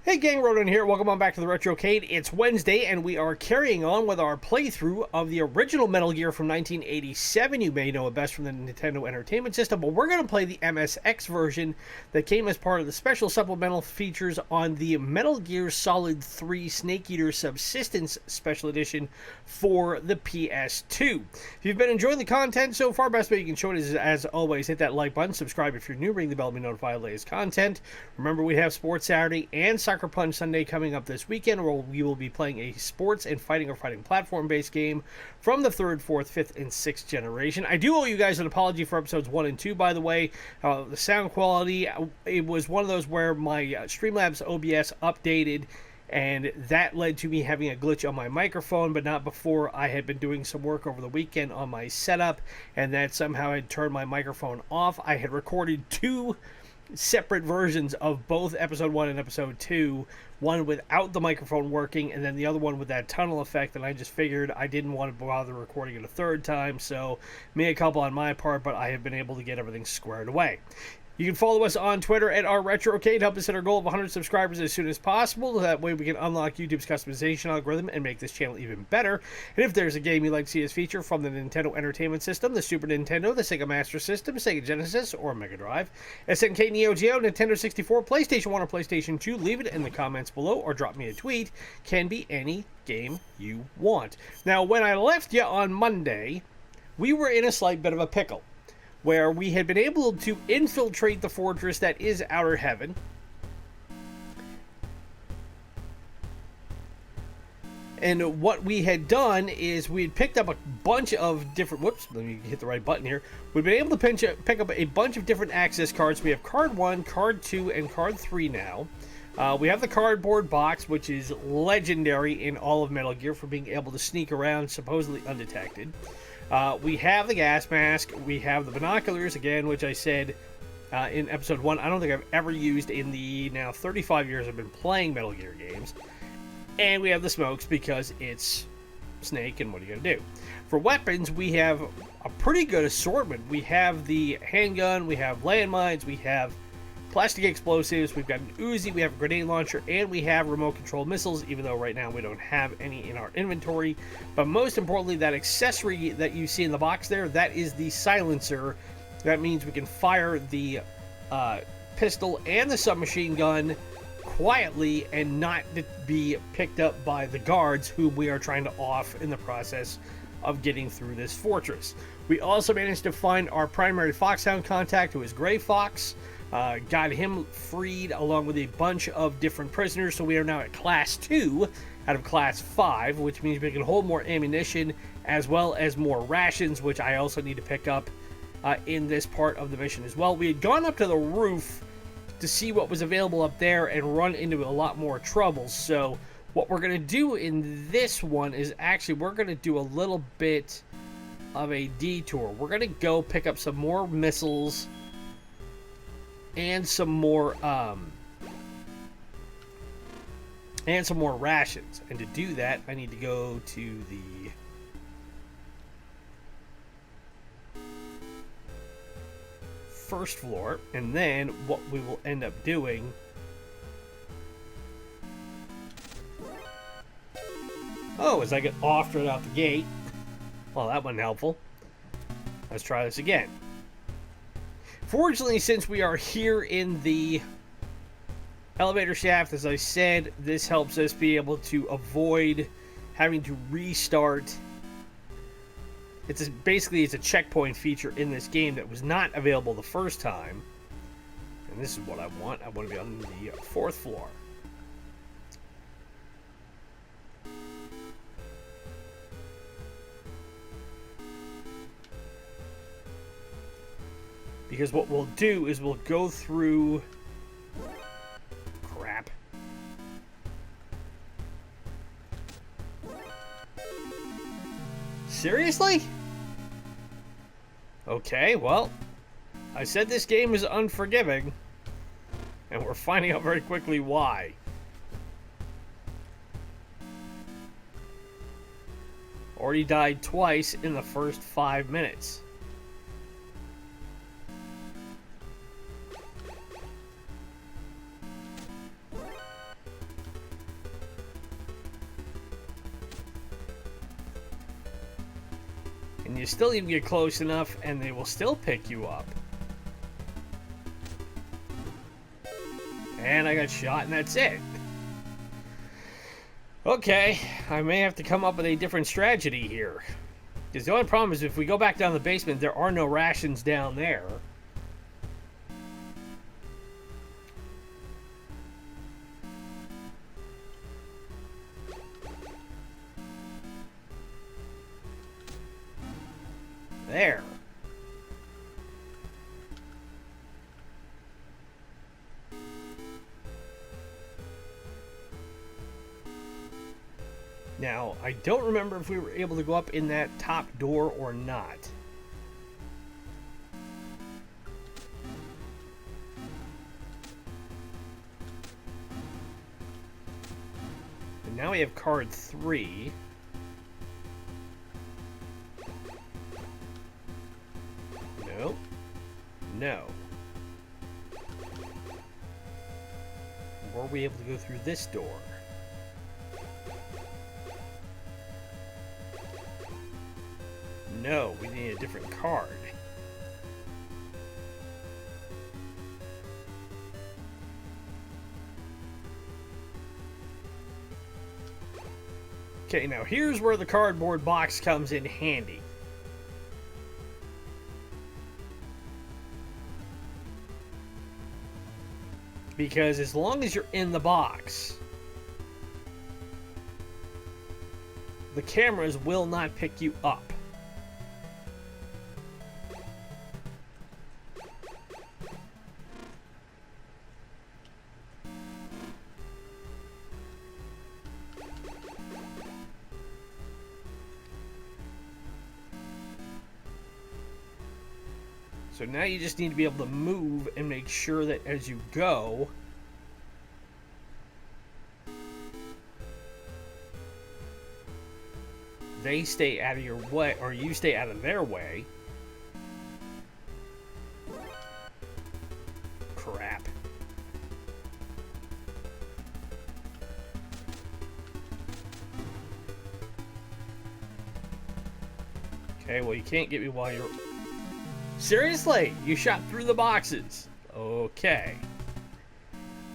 Hey gang, Ronin here. Welcome on back to the Retrocade. It's Wednesday, and we are carrying on with our playthrough of the original Metal Gear from 1987. You may know it best from the Nintendo Entertainment System, but we're going to play the MSX version that came as part of the special supplemental features on the Metal Gear Solid 3 Snake Eater Subsistence Special Edition for the PS2. If you've been enjoying the content so far, best way you can show it is, as always, hit that like button, subscribe if you're new, ring the bell to be notified of the latest content. Remember, we have Sports Saturday and Soccer Punch Sunday coming up this weekend, where we will be playing a sports and fighting or fighting platform-based game from the 3rd, 4th, 5th, and 6th generation. I do owe you guys an apology for episodes 1 and 2, by the way. The sound quality, it was one of those where my Streamlabs OBS updated, and that led to me having a glitch on my microphone, but not before I had been doing some work over the weekend on my setup, and that somehow had turned my microphone off. I had recorded two separate versions of both episode 1 and episode 2, one without the microphone working and then the other one with that tunnel effect, and I just figured I didn't want to bother recording it a third time, so a couple on my part, but I have been able to get everything squared away. You can follow us on Twitter at @RetroCade. Help us hit our goal of 100 subscribers as soon as possible. That way we can unlock YouTube's customization algorithm and make this channel even better. And if there's a game you'd like to see us feature from the Nintendo Entertainment System, the Super Nintendo, the Sega Master System, Sega Genesis, or MegaDrive, SNK, Neo-Geo, Nintendo 64, PlayStation 1, or PlayStation 2, leave it in the comments below or drop me a tweet. Can be any game you want. Now, when I left you on Monday, we were in a slight bit of a pickle, where we had been able to infiltrate the fortress that is Outer Heaven. And what we had done is we had picked up a bunch of different... Whoops, let me hit the right button here. We've been able to pick up a bunch of different access cards. We have Card 1, Card 2, and Card 3 now. We have the cardboard box, which is legendary in all of Metal Gear for being able to sneak around supposedly undetected. We have the gas mask, we have the binoculars, again, which I said in episode 1, I don't think I've ever used in the now 35 years I've been playing Metal Gear games. And we have the smokes because it's Snake, and what are you going to do? For weapons, we have a pretty good assortment. We have the handgun, we have landmines, we have plastic explosives, we've got an Uzi, we have a grenade launcher, and we have remote control missiles, even though right now we don't have any in our inventory. But most importantly, that accessory that you see in the box there, that is the silencer. That means we can fire the pistol and the submachine gun quietly and not be picked up by the guards whom we are trying to off in the process of getting through this fortress. We also managed to find our primary Foxhound contact, who is Gray Fox. Got him freed along with a bunch of different prisoners, so we are now at Class 2 out of Class 5, which means we can hold more ammunition as well as more rations, which I also need to pick up in this part of the mission as well. We had gone up to the roof to see what was available up there and run into a lot more trouble, so what we're going to do in this one is actually we're going to do a little bit of a detour. We're going to go pick up some more missiles and some more rations. And to do that, I need to go to the first floor, and then what we will end up doing as I get off right out the gate. Well, that wasn't helpful. Let's try this again. Fortunately, since we are here in the elevator shaft, as I said, this helps us be able to avoid having to restart. Basically it's a checkpoint feature in this game that was not available the first time. And this is what I want. I want to be on the 4th floor. Because what we'll do is we'll go through... Crap. Seriously? Okay, well, I said this game is unforgiving, and we're finding out very quickly why. Already died twice in the first 5 minutes. And you still even get close enough, and they will still pick you up. And I got shot, and that's it. Okay, I may have to come up with a different strategy here. Because the only problem is if we go back down the basement, there are no rations down there. There. Now, I don't remember if we were able to go up in that top door or not. And now we have card 3. No. No. Were we able to go through this door? No, we need a different card. Okay, now here's where the cardboard box comes in handy. Because as long as you're in the box, the cameras will not pick you up. So now you just need to be able to move and make sure that as you go, they stay out of your way, or you stay out of their way. Crap. Okay, well, you can't get me while you're... Seriously? You shot through the boxes. Okay.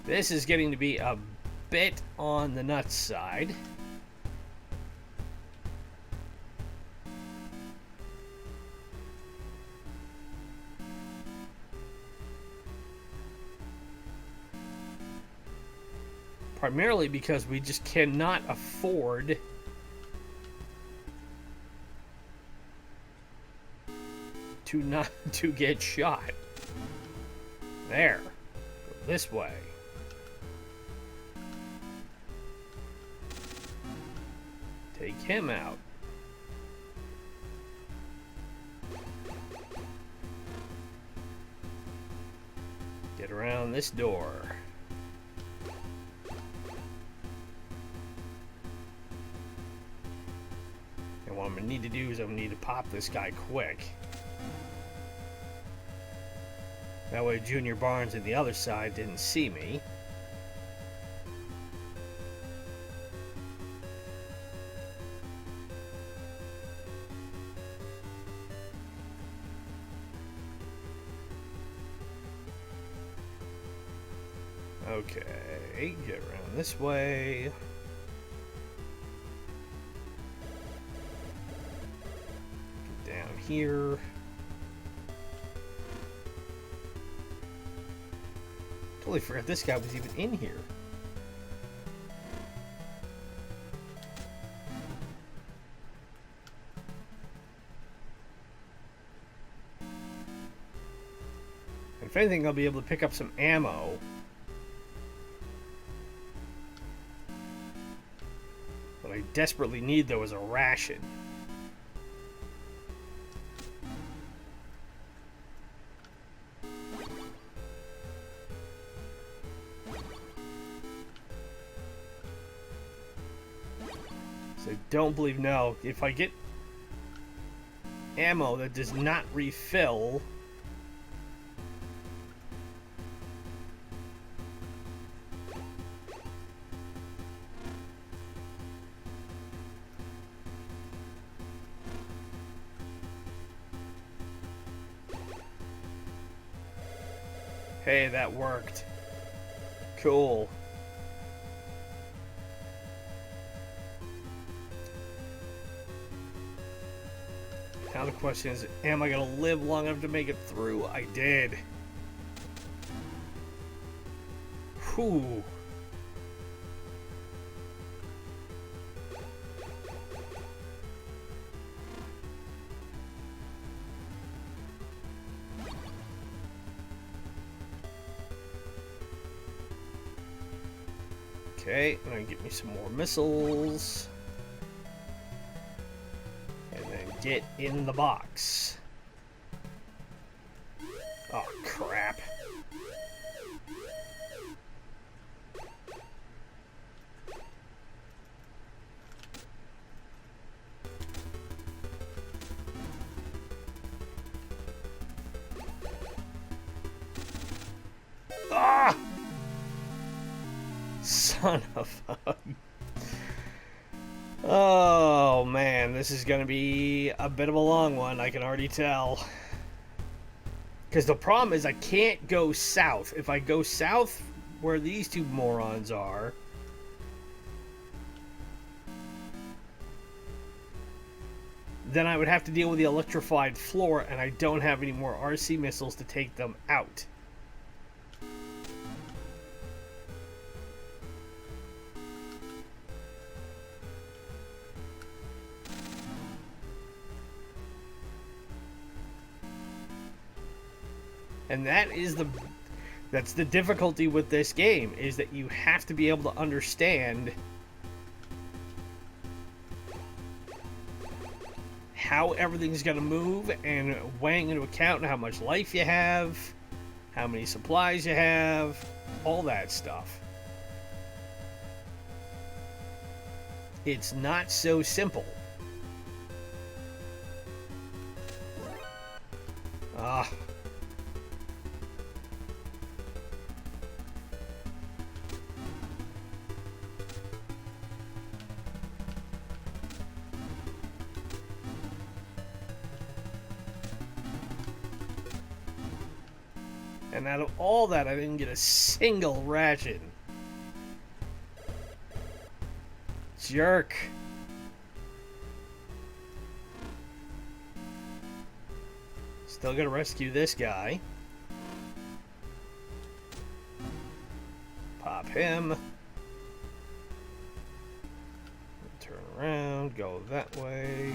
This is getting to be a bit on the nuts side. Primarily because we just cannot afford to not to get shot. There. Go this way. Take him out. Get around this door. And what I'm going to need to do is I'm going to need to pop this guy quick. That way Junior Barnes and the other side didn't see me. Okay, get around this way. Get down here. Totally forgot this guy was even in here. And if anything, I'll be able to pick up some ammo. What I desperately need, though, is a ration. So I don't believe, no, if I get ammo that does not refill, Hey, that worked. Cool. Now the question is, am I going to live long enough to make it through? I did. Whew. Okay, I'm gonna get me some more missiles. And then get in the box. Oh, crap. Ah! Son of a... Oh, man, this is going to be a bit of a long one, I can already tell. Because the problem is I can't go south. If I go south where these two morons are... then I would have to deal with the electrified floor, and I don't have any more RC missiles to take them out. And that's the difficulty with this game, is that you have to be able to understand how everything's going to move and weighing into account how much life you have, how many supplies you have, all that stuff. It's not so simple. Ah. And out of all that, I didn't get a single ration. Jerk. Still gotta rescue this guy. Pop him. Turn around, go that way.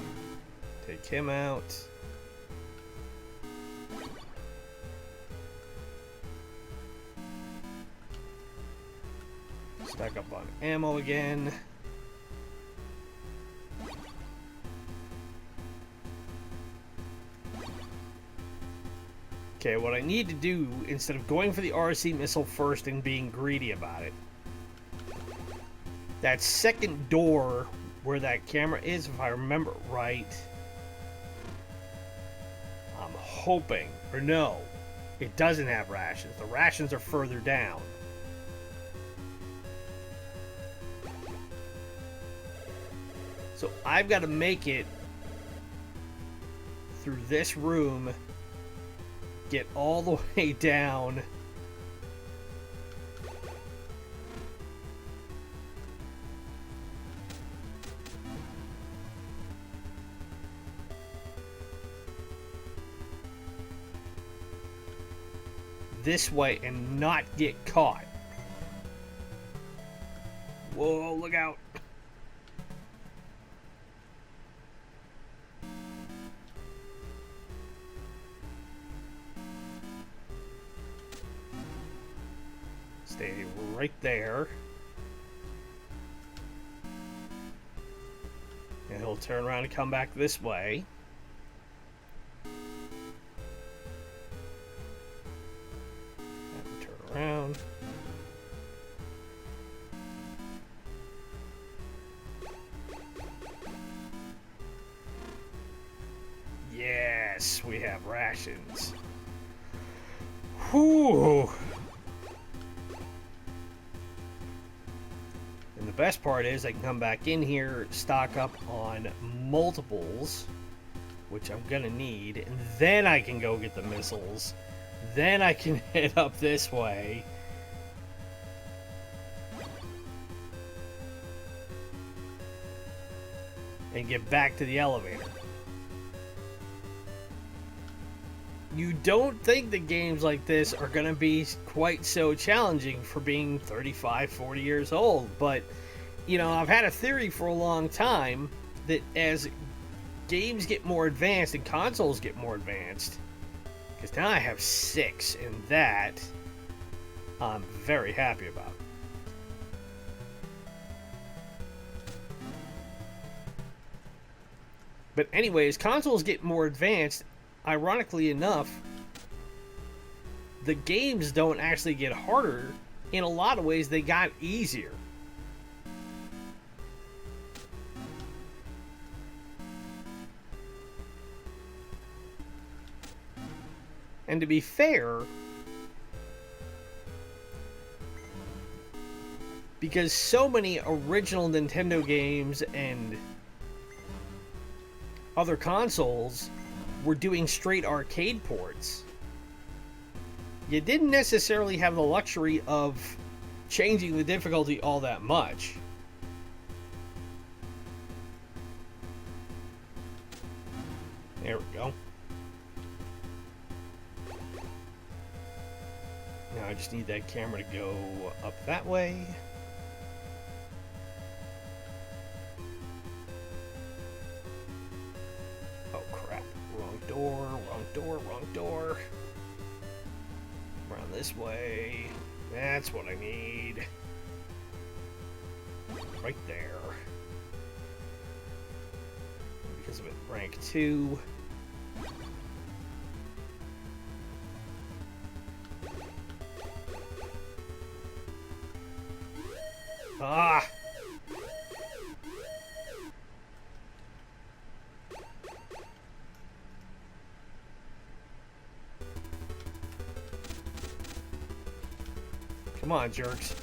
Take him out. Stack up on ammo again. Okay, what I need to do, instead of going for the RC missile first and being greedy about it, that second door where that camera is, if I remember right, I'm hoping, or no, it doesn't have rations. The rations are further down. So I've got to make it through this room, get all the way down, this way and not get caught. Whoa, look out. Stay right there. And he'll turn around and come back this way. And turn around. Yes, we have rations. Whew. And the best part is I can come back in here, stock up on multiples, which I'm gonna need, and then I can go get the missiles Then I can head up this way. And get back to the elevator. You don't think that games like this are going to be quite so challenging for being 35, 40 years old, but, you know, I've had a theory for a long time that as games get more advanced and consoles get more advanced, because now I have 6, and that I'm very happy about. But anyways, consoles get more advanced. Ironically enough, the games don't actually get harder. In a lot of ways, they got easier. And to be fair, because so many original Nintendo games and other consoles were doing straight arcade ports, you didn't necessarily have the luxury of changing the difficulty all that much. There we go. Now I just need that camera to go up that way. Oh crap. Wrong door, wrong door. Around this way. That's what I need. Right there. Because of it, rank 2. Ah! Come on, jerks.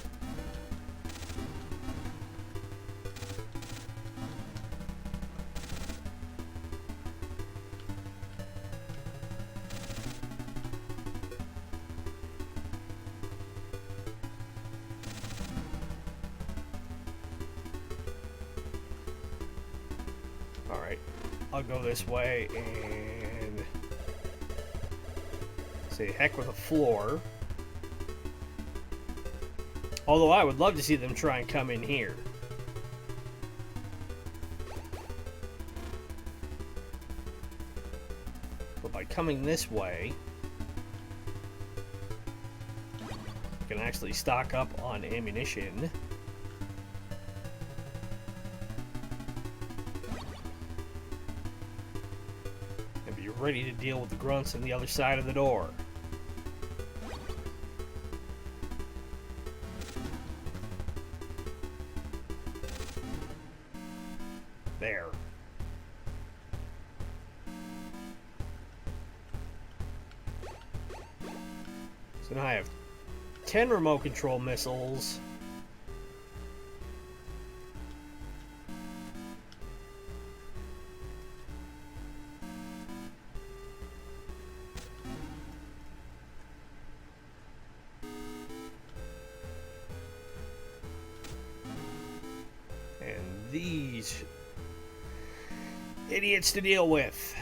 Alright, I'll go this way and say heck with the floor. Although I would love to see them try and come in here. But by coming this way, I can actually stock up on ammunition. And be ready to deal with the grunts on the other side of the door. There. So now I have 10 remote control missiles. And these idiots to deal with.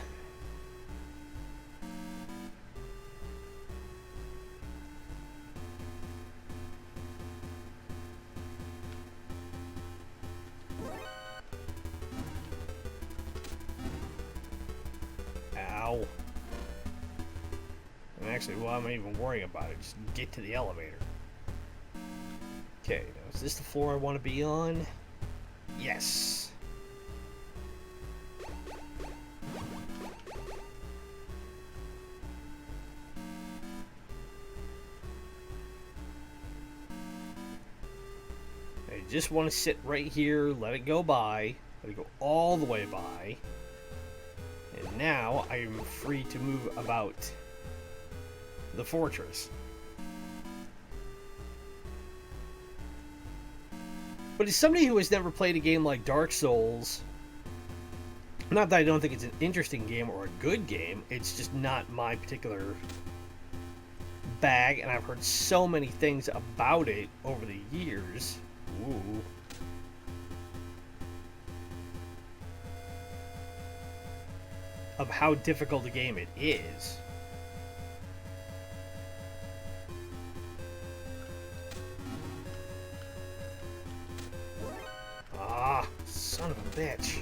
Ow. And actually, well, I'm not even worrying about it. Just get to the elevator. Okay, now is this the floor I want to be on? Yes. I just want to sit right here, let it go by, let it go all the way by, and now I am free to move about the fortress. But as somebody who has never played a game like Dark Souls, not that I don't think it's an interesting game or a good game, it's just not my particular bag, and I've heard so many things about it over the years. Ooh. Of how difficult a game it is. Ah, son of a bitch.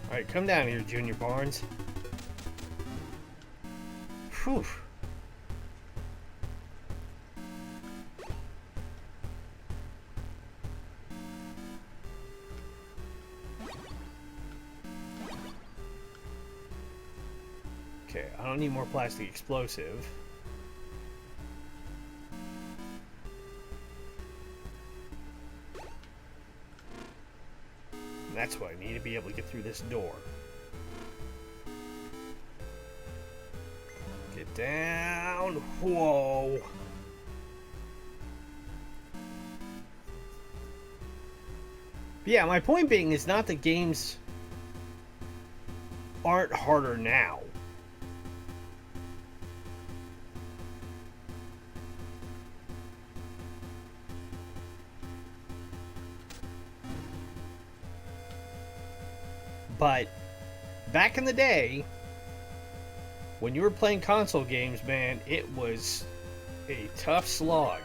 Alright, come down here, Junior Barnes. Whew. Okay, I don't need more plastic explosive. And that's what I need to be able to get through this door. Get down. Whoa. But yeah, my point being is not that games aren't harder now. But back in the day, when you were playing console games, man, it was a tough slog.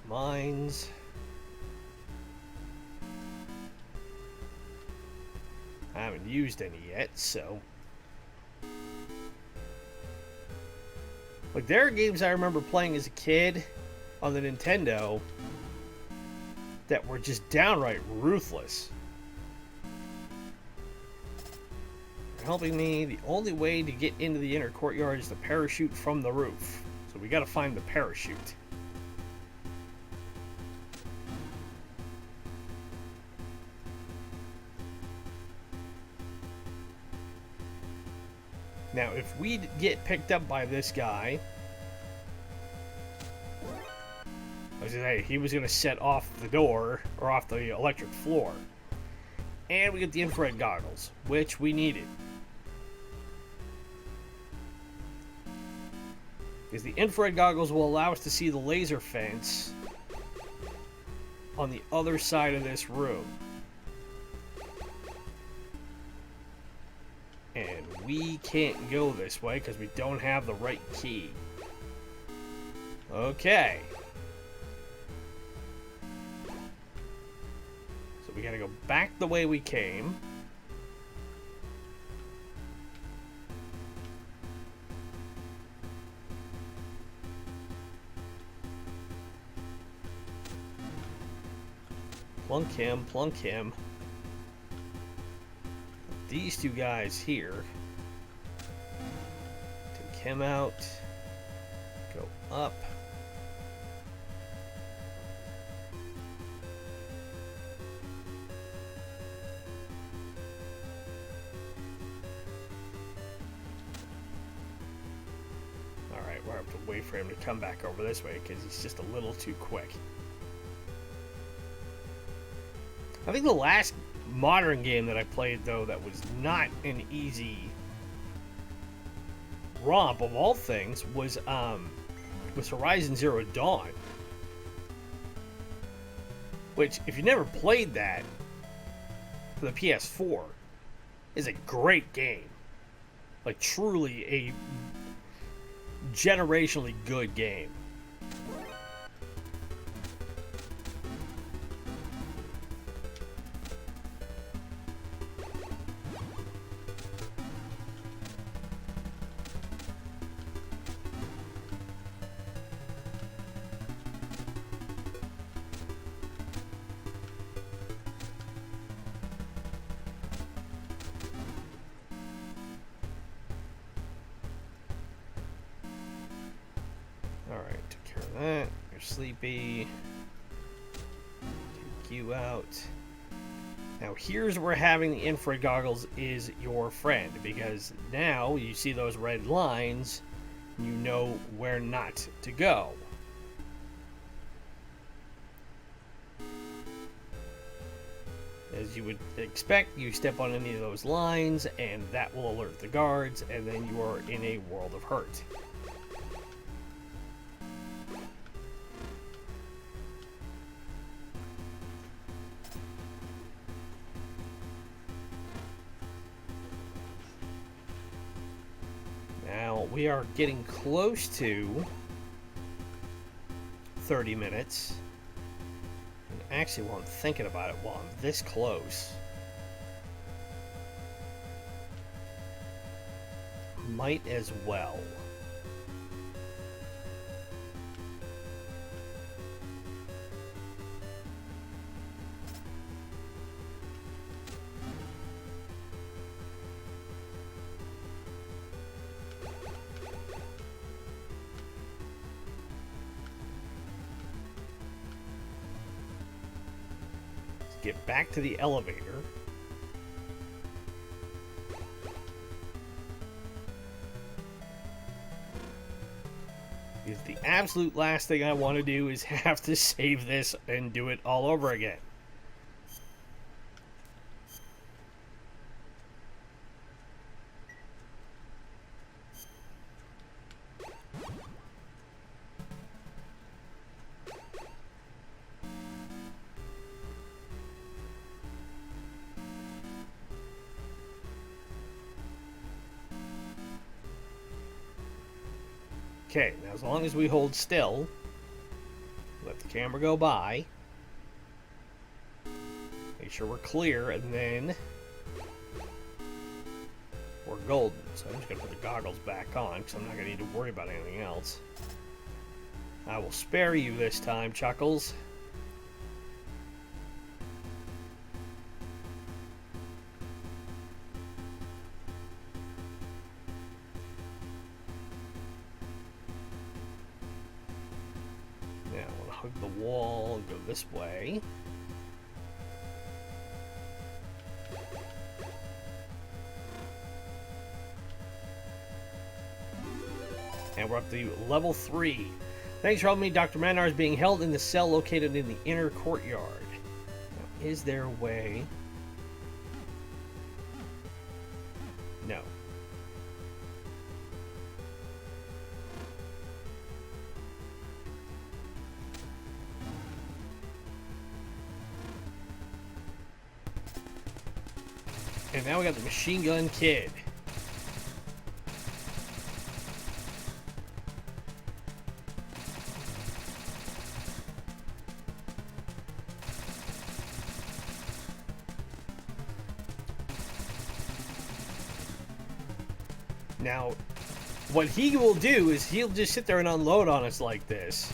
Mines. I haven't used any yet, so. Like, there are games I remember playing as a kid on the Nintendo that were just downright ruthless. They're helping me. The only way to get into the inner courtyard is to parachute from the roof. So we gotta find the parachute. Now, if we get picked up by this guy, I was gonna say, he was gonna set off the door, or off the electric floor. And we get the infrared goggles, which we needed. Because the infrared goggles will allow us to see the laser fence on the other side of this room. And we can't go this way because we don't have the right key. Okay. So we gotta go back the way we came. Plunk him, plunk him. These two guys here. Take him out. Go up. Alright, we're going to have to wait for him to come back over this way because he's just a little too quick. I think the last modern game that I played, though, that was not an easy romp of all things was Horizon Zero Dawn, which, if you never played that for the PS4, is a great game. Like, truly a generationally good game. that. You're sleepy. Take you out. Now here's where having the infrared goggles is your friend, because now you see those red lines, you know where not to go. As you would expect, you step on any of those lines and that will alert the guards, and then you are in a world of hurt. Now, we are getting close to 30 minutes. And actually, while I'm thinking about it, while I'm this close, might as well. Get back to the elevator. Because the absolute last thing I want to do is have to save this and do it all over again. Okay, now as long as we hold still, let the camera go by, make sure we're clear, and then we're golden. So I'm just going to put the goggles back on, because I'm not going to need to worry about anything else. I will spare you this time, Chuckles. Hug the wall and go this way. And we're up to level 3. Thanks for helping me. Dr. Manar is being held in the cell located in the inner courtyard. Now, is there a way? No. And now we got the Machine Gun Kid. Now, what he will do is he'll just sit there and unload on us like this.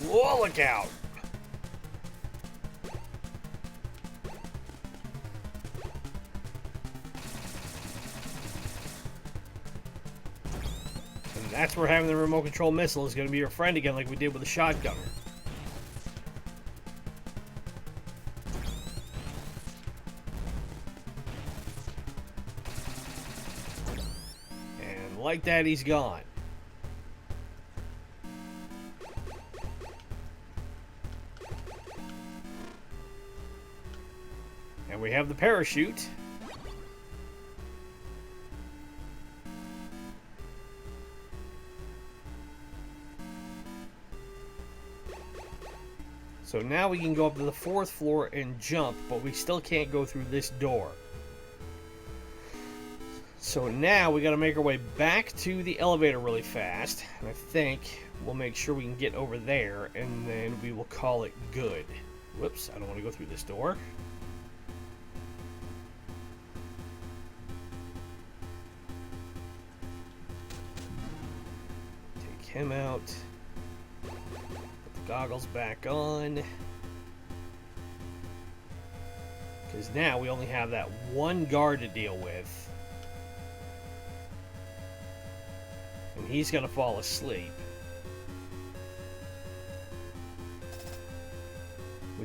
Whoa, look out! That's where having the remote control missile is going to be your friend again, like we did with the shotgunner. And like that, he's gone. And we have the parachute. So now we can go up to the 4th floor and jump, but we still can't go through this door. So now we got to make our way back to the elevator really fast. And I think we'll make sure we can get over there, and then we will call it good. Whoops, I don't want to go through this door. Take him out. Goggles back on, because now we only have that one guard to deal with, and he's gonna fall asleep.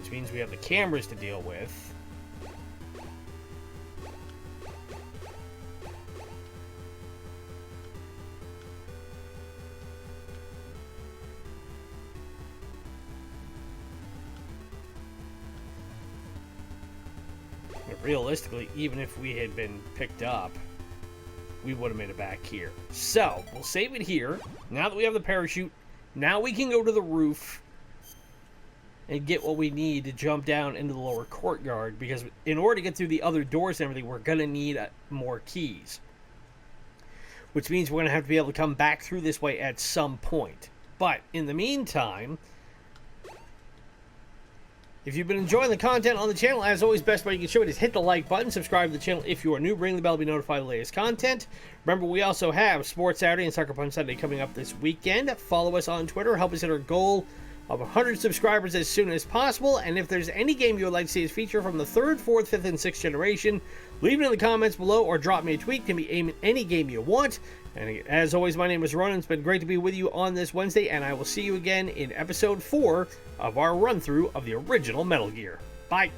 which means we have the cameras to deal with. But realistically, even if we had been picked up, we would have made it back here. So, we'll save it here. Now that we have the parachute, now we can go to the roof and get what we need to jump down into the lower courtyard, because in order to get through the other doors and everything, we're going to need more keys. Which means we're going to have to be able to come back through this way at some point. But, in the meantime, if you've been enjoying the content on the channel, as always, best way you can show it is hit the like button, subscribe to the channel if you are new, ring the bell to be notified of the latest content. Remember, we also have Sports Saturday and Sucker Punch Sunday coming up this weekend. Follow us on Twitter, help us hit our goal of 100 subscribers as soon as possible. And if there's any game you would like to see us feature from the 3rd, 4th, 5th, and 6th generation, leave it in the comments below or drop me a tweet. It can be aimed at any game you want. And as always, my name is Ronin. It's been great to be with you on this Wednesday, and I will see you again in episode 4 of our run-through of the original Metal Gear. Bye!